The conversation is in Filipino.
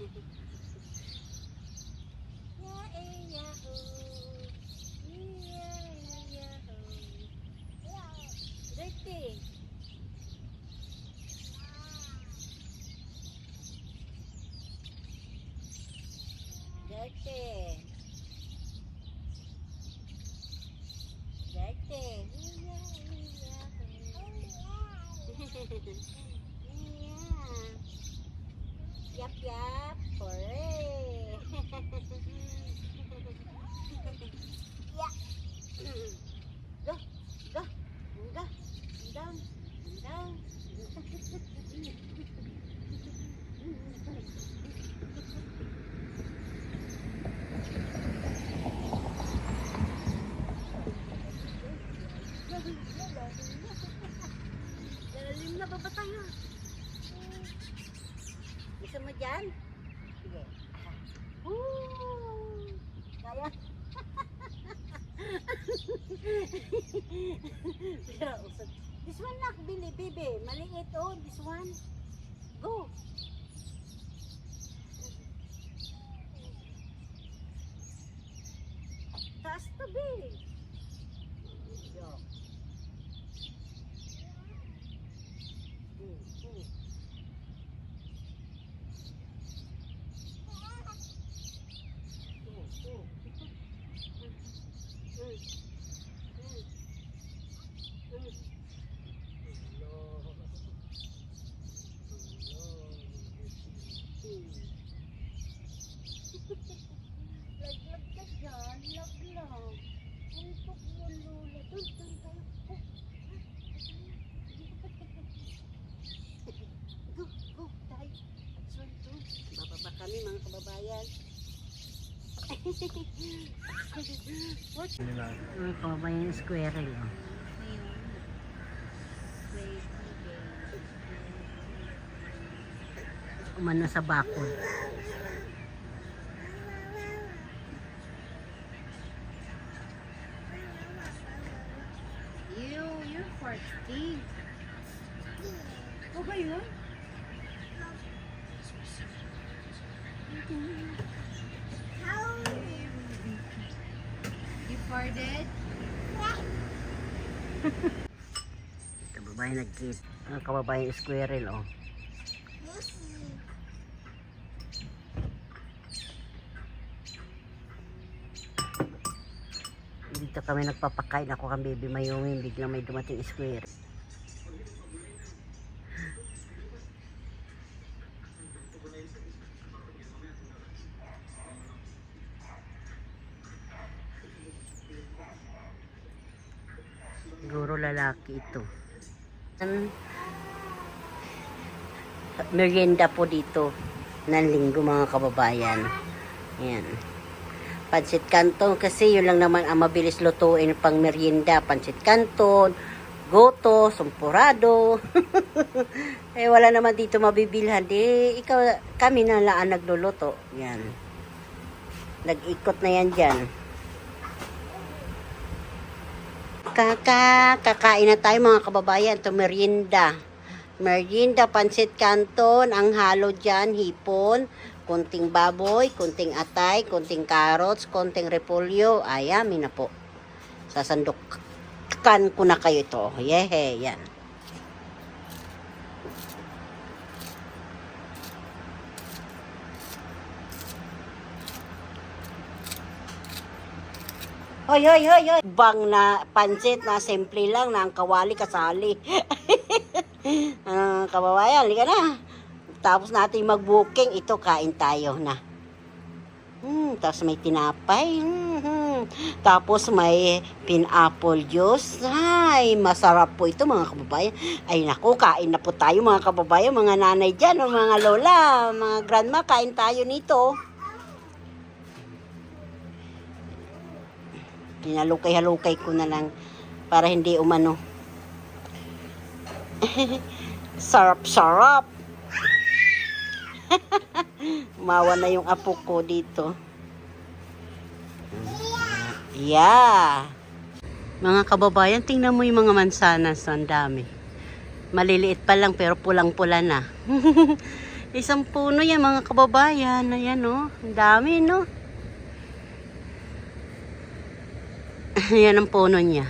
Dirty. Dirty. Dirty. Yap yap. Hooray. Go. Go. Go. Down. Down. Lalim na, baba tayo. Gusto mo dyan? Sige. Kaya. Pero usod. This one nak, Billy, baby. Maliit oh, this one. Go. Taas to, Billy. Go. Laglag ka dyan, laglag. Untok mo, Lola. Doon tayo. Go, tayo. Bababa kami mga kababayan. Watch. Kababayan yung squirrel. Umano sa bakod. You're farting. Ano ba yun? You farted? Kababayan nag-eat. Ang kababayan squirrel, oh. Dito kami nagpapakain. Ako kang baby mayungin. Biglang may dumating squirrel. Siguro lalaki ito. Merienda po dito ng linggo mga kababayan. Ayan. Pansit Canton kasi yun lang naman ang mabilis lutuin pang merienda. Pansit Canton, goto, sumpurado. Eh wala naman dito mabibilhan. Kami na lang nagluluto. Yan. Nag-ikot na yan dyan. Kakain na tayo mga kababayan. Ito merienda. Merienda, Pansit Canton. Ang halo dyan, hipon. Kunting baboy, kunting atay, kunting carrots, kunting repolyo. Ayami na po. Sasandukan ko na kayo ito. Yehe, yan. Hoy. Bang na pansit na simple lang na ang kawali kasali. Kababayan, halika na. Tapos natin mag-booking, ito kain tayo na. Tapos may tinapay. Tapos may pineapple juice. Ay, masarap po ito mga kababayan. Ay naku, kain na po tayo mga kababayan. Mga nanay dyan, o mga lola, mga grandma, kain tayo nito. Hinalukay-halukay ko na lang para hindi umano. Sarap-sarap. Umawa na yung apo ko dito. Yeah. Mga kababayan, tingnan mo yung mga mansanas. Ang dami. Maliliit pa lang pero pulang-pula na. Isang puno yan mga kababayan. Ayan oh. Ang dami no. Ayan ang puno niya.